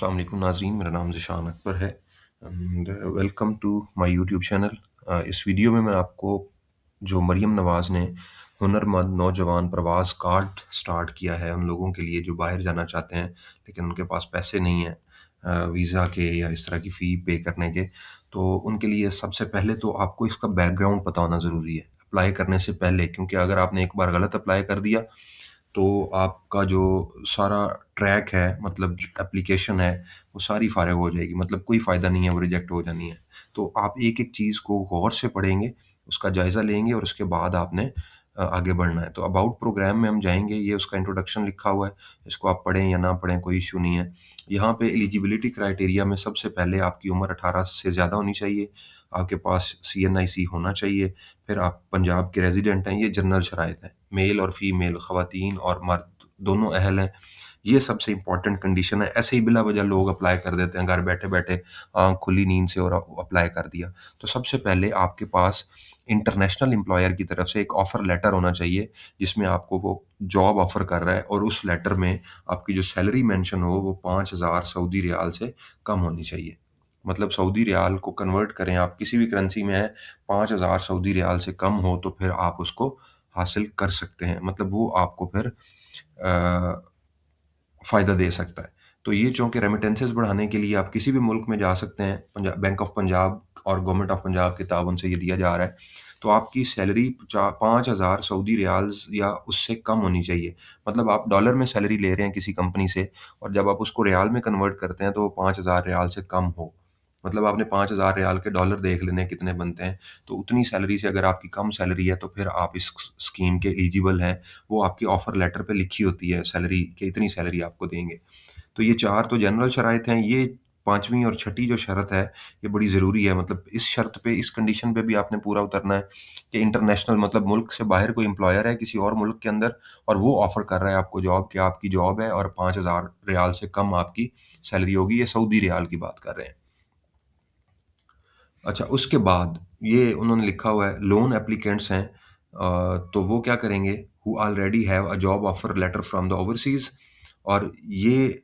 अस्सलाम वालेकुम नाज़रीन, मेरा नाम ज़िशान अकबर है and welcome to my YouTube channel. इस वीडियो में मैं आपको जो मरियम नवाज़ ने हुनरमंद नौजवान प्रवास कार्ड स्टार्ट किया है उन लोगों के लिए जो बाहर जाना चाहते हैं लेकिन उनके पास पैसे नहीं हैं वीज़ा के या इस तरह की फ़ी पे करने के। तो उनके लिए सबसे पहले तो आपको इसका बैकग्राउंड पता होना ज़रूरी है अप्लाई करने से पहले, क्योंकि अगर आपने एक बार गलत अप्लाई कर दिया तो आपका जो सारा ट्रैक है, मतलब एप्लीकेशन है, वो सारी फ़ारिग हो जाएगी, मतलब कोई फ़ायदा नहीं है, वो रिजेक्ट हो जानी है। तो आप एक-एक चीज़ को गौर से पढ़ेंगे, उसका जायज़ा लेंगे और उसके बाद आपने आगे बढ़ना है। तो अबाउट प्रोग्राम में हम जाएँगे, ये उसका इंट्रोडक्शन लिखा हुआ है, इसको आप पढ़ें या ना पढ़ें कोई इश्यू नहीं है। यहाँ पे एलिजिबिलिटी क्राइटेरिया में सबसे पहले आपकी उम्र 18 से ज़्यादा होनी चाहिए, आपके पास सीएनआईसी होना चाहिए, फिर आप पंजाब के रेज़िडेंट हैं, ये जनरल शराइत हैं। मेल और फीमेल, ख़वातीन और मर्द दोनों अहल हैं। ये सबसे इम्पोर्टेंट कंडीशन है। ऐसे ही बिला वजह लोग अप्लाई कर देते हैं घर बैठे-बैठे, आँख खुली नींद से और अप्लाई कर दिया। तो सबसे पहले आपके पास इंटरनेशनल एम्प्लॉयर की तरफ से एक ऑफ़र लेटर होना चाहिए, जिसमें आपको वो जॉब ऑफ़र कर रहा है और उस लेटर में आपकी जो सैलरी मेंशन हो वो 5000 सऊदी रियाल से कम होनी चाहिए। मतलब सऊदी रियाल को कन्वर्ट करें आप किसी भी करेंसी में है, 5000 सऊदी रियाल से कम हो तो फिर आप उसको हासिल कर सकते हैं। मतलब वो आपको फिर फ़ायदा दे सकता है। तो ये चूँकि रेमिटेंसेस बढ़ाने के लिए आप किसी भी मुल्क में जा सकते हैं, बैंक ऑफ पंजाब और गवर्नमेंट ऑफ पंजाब के ताउन से ये दिया जा रहा है। तो आपकी सैलरी 5000 सऊदी रियाल्स या उससे कम होनी चाहिए। मतलब आप डॉलर में सैलरी ले रहे हैं किसी कंपनी से और जब आप उसको रियाल में कन्वर्ट करते हैं तो वो 5000 रियाल से कम हो। मतलब आपने 5000 रियाल के डॉलर देख लेने हैं कितने बनते हैं। तो उतनी सैलरी से अगर आपकी कम सैलरी है तो फिर आप इस स्कीम के एलिजिबल हैं। वो आपकी ऑफ़र लेटर पे लिखी होती है सैलरी कि इतनी सैलरी आपको देंगे। तो ये 4 तो जनरल शराइत हैं, ये 5वीं और छठी जो शर्त है, ये बड़ी ज़रूरी है। मतलब इस शर्त पे, इस कंडीशन पे भी आपने पूरा उतरना है कि इंटरनेशनल, मतलब मुल्क से बाहर कोई एम्प्लॉयर है किसी और मुल्क के अंदर और वो ऑफ़र कर रहा है आपको जॉब कि आपकी जॉब है और 5000 रियाल से कम आपकी सैलरी होगी। ये सऊदी रियाल की बात कर रहे हैं। अच्छा, उसके बाद ये उन्होंने लिखा हुआ है लोन एप्लीकेंट्स हैं, तो वो क्या करेंगे, who already have a job offer letter from the overseas, और ये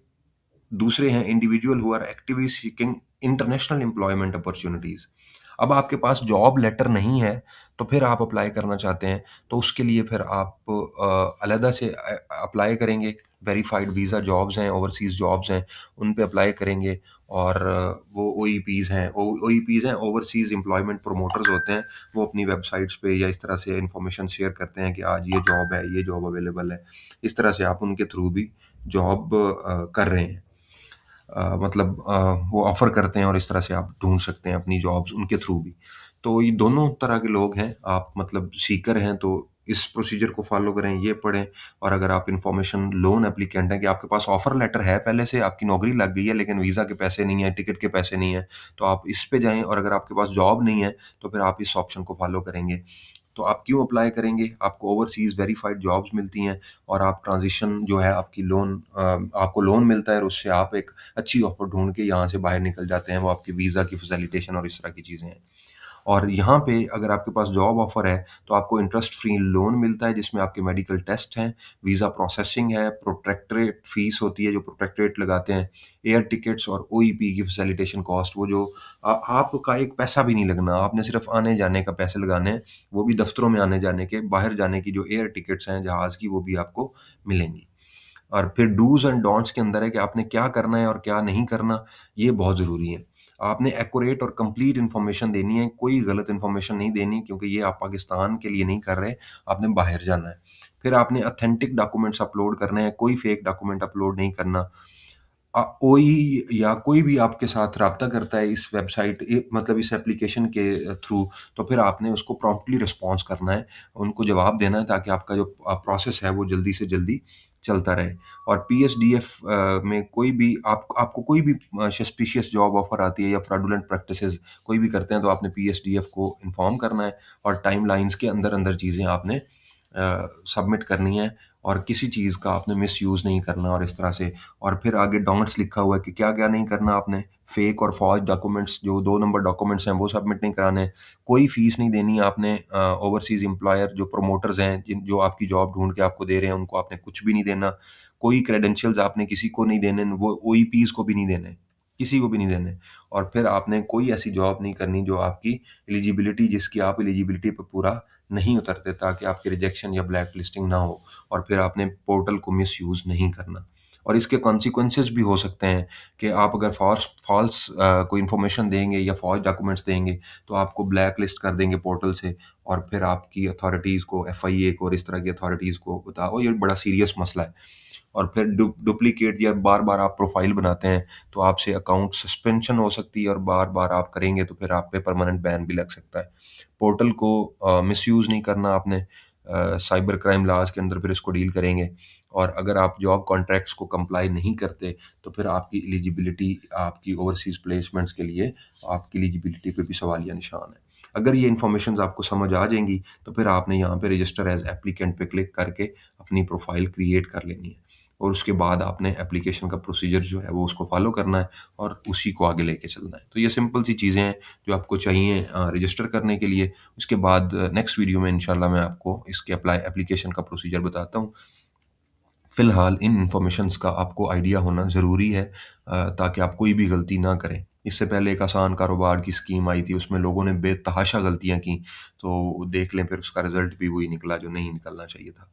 दूसरे हैं individual who are actively seeking international employment opportunities. अब आपके पास जॉब लेटर नहीं है, तो फिर आप अप्लाई करना चाहते हैं, तो उसके लिए फिर आप अलहदा से अप्लाई करेंगे। वेरिफाइड वीज़ा जॉब्स हैं, ओवरसीज़ जॉब्स हैं, उन पे अप्लाई करेंगे और वो ओईपीज़ हैं, ओईपीज़ हैं, ओवरसीज़ एम्प्लॉयमेंट प्रमोटर्स होते हैं। वो अपनी वेबसाइट्स पे या इस तरह से इन्फॉर्मेशन शेयर करते हैं कि आज ये जॉब है, ये जॉब अवेलेबल है। इस तरह से आप उनके थ्रू भी जॉब कर रहे हैं। मतलब वो ऑफ़र करते हैं और इस तरह से आप ढूँढ सकते हैं अपनी जॉब्स उनके थ्रू भी। तो ये दोनों तरह के लोग हैं, आप मतलब सीकर हैं तो इस प्रोसीजर को फ़ॉलो करें, ये पढ़ें। और अगर आप इन्फॉर्मेशन लोन एप्लीकेंट हैं कि आपके पास ऑफ़र लेटर है पहले से, आपकी नौकरी लग गई है लेकिन वीज़ा के पैसे नहीं हैं, टिकट के पैसे नहीं हैं, तो आप इस पे जाएँ, और अगर आपके पास जॉब नहीं है, तो फिर आप इस ऑप्शन को फ़ॉलो करेंगे। तो आप क्यों अप्लाई करेंगे? आपको ओवरसीज़ वेरिफाइड जॉब्स मिलती हैं और आप ट्रांज़िशन जो है आपकी आपको लोन मिलता है और उससे आप एक अच्छी ऑफ़र ढूँढ के यहाँ से बाहर निकल जाते हैं। वो आपकी वीज़ा की फ़ैसिलिटेशन और इस तरह की चीज़ें हैं। और यहाँ पे अगर आपके पास जॉब ऑफ़र है, तो आपको इंटरेस्ट फ्री लोन मिलता है जिसमें आपके मेडिकल टेस्ट हैं, वीज़ा प्रोसेसिंग है, प्रोटेक्टरेट फ़ीस होती है जो प्रोटेक्टरेट लगाते हैं, एयर टिकट्स और ओईपी की फ़ैसिलिटेशन कॉस्ट, वो जो आपका एक पैसा भी नहीं लगना, आपने सिर्फ़ आने-जाने का पैसे लगाने हैं, वो भी दफ़्तरों में आने-जाने के, बाहर जाने की जो एयर टिकट्स हैं जहाज़ की, वो भी आपको मिलेंगी। और फिर डूज़ एंड डोंट्स के अंदर है कि आपने क्या करना है और क्या नहीं करना, ये बहुत ज़रूरी है। आपने एक्यूरेट और कंप्लीट इन्फॉर्मेशन देनी है, कोई गलत इन्फॉर्मेशन नहीं देनी, क्योंकि ये आप पाकिस्तान के लिए नहीं कर रहे, आपने बाहर जाना है। फिर आपने ऑथेंटिक डॉक्यूमेंट्स अपलोड करने हैं, कोई फेक डॉक्यूमेंट अपलोड नहीं करना। कोई या कोई भी आपके साथ राब्ता करता है इस वेबसाइट मतलब इस एप्लीकेशन के थ्रू, तो फिर आपने उसको प्रॉम्प्टली रिस्पॉन्स करना है, उनको जवाब देना है ताकि आपका जो प्रोसेस है वो जल्दी से जल्दी चलता रहे। और पीएसडीएफ में कोई भी आपको कोई भी सस्पिशियस जॉब ऑफ़र आती है या फ्रॉडुलेंट प्रैक्टिसेज़ कोई भी करते हैं, तो आपने पीएसडीएफ को इन्फॉर्म करना है और टाइमलाइन्स के अंदर-अंदर चीज़ें आपने सबमिट करनी है और किसी चीज़ का आपने मिसयूज़ नहीं करना और इस तरह से। और फिर आगे डोंट्स लिखा हुआ है कि क्या-क्या नहीं करना आपने। फेक और फ़ॉर्ज डॉक्यूमेंट्स जो 2 नंबर डॉक्यूमेंट्स हैं वो सबमिट नहीं कराने। कोई फ़ीस नहीं देनी आपने ओवरसीज़ एम्प्लॉयर जो प्रमोटर्स हैं जो आपकी जॉब ढूँढ के आपको दे रहे हैं उनको आपने कुछ भी नहीं देना। कोई क्रेडेंशियल्स आपने किसी को नहीं देने, वो ओईपीज़ को भी नहीं देने, किसी को भी नहीं देने। और फिर आपने कोई ऐसी जॉब नहीं करनी जो आपकी एलिजिबिलिटी जिसकी आप एलिजिबिलिटी पे पूरा नहीं उतरते ताकि आपकी रिजेक्शन या ब्लैक लिस्टिंग ना हो। और फिर आपने पोर्टल को मिसयूज़ नहीं करना। और इसके कॉन्सिक्वेंसेस भी हो सकते हैं कि आप अगर फ़ॉल्स कोई इन्फॉर्मेशन देंगे या फ़ॉल्स डॉक्यूमेंट्स देंगे, तो आपको ब्लैक लिस्ट कर देंगे पोर्टल से और फिर आपकी अथॉरिटीज़ को, एफआईए को और इस तरह की अथॉरिटीज़ को बताओ, ये बड़ा सीरियस मसला है। और फिर डुप्लीकेट या बार-बार आप प्रोफ़ाइल बनाते हैं, तो आपसे अकाउंट सस्पेंशन हो सकती है और बार-बार आप करेंगे तो फिर आप पे परमानेंट बैन भी लग सकता है। पोर्टल को मिसयूज़ नहीं करना आपने। साइबर क्राइम लॉज़ के अंदर फिर इसको डील करेंगे। और अगर आप जॉब कॉन्ट्रैक्ट्स को कंप्लाई नहीं करते, तो फिर आपकी एलिजिबिलिटी आपकी ओवरसीज़ प्लेसमेंट्स के लिए आपकी एलिजिबिलिटी पे भी सवालिया निशान है। अगर ये इन्फॉर्मेशंस आपको समझ आ जाएँगी, तो फिर आपने यहाँ पे रजिस्टर एज़ एप्लीकेंट पे क्लिक करके अपनी प्रोफ़ाइल क्रिएट कर लेनी है। और उसके बाद आपने एप्लीकेशन का प्रोसीजर जो है वो उसको फ़ॉलो करना है और उसी को आगे लेके चलना है। तो ये सिंपल सी चीज़ें हैं जो आपको चाहिए रजिस्टर करने के लिए। उसके बाद नेक्स्ट वीडियो में इंशाल्लाह मैं आपको इसके एप्लीकेशन का प्रोसीजर बताता हूँ। फ़िलहाल इन इन्फॉर्मेशंस का आपको आइडिया होना ज़रूरी है ताकि आप कोई भी गलती ना करें। इससे पहले एक आसान कारोबार की स्कीम आई थी, उसमें लोगों ने बेतहाशा गलतियाँ की, तो देख लें फिर उसका रिज़ल्ट भी वही निकला जो नहीं निकलना चाहिए था।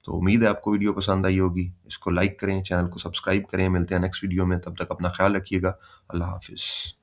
तो उम्मीद है आपको वीडियो पसंद आई होगी। इसको लाइक करें, चैनल को सब्सक्राइब करें। मिलते हैं नेक्स्ट वीडियो में, तब तक अपना ख़्याल रखिएगा। अल्लाह हाफ़िज़।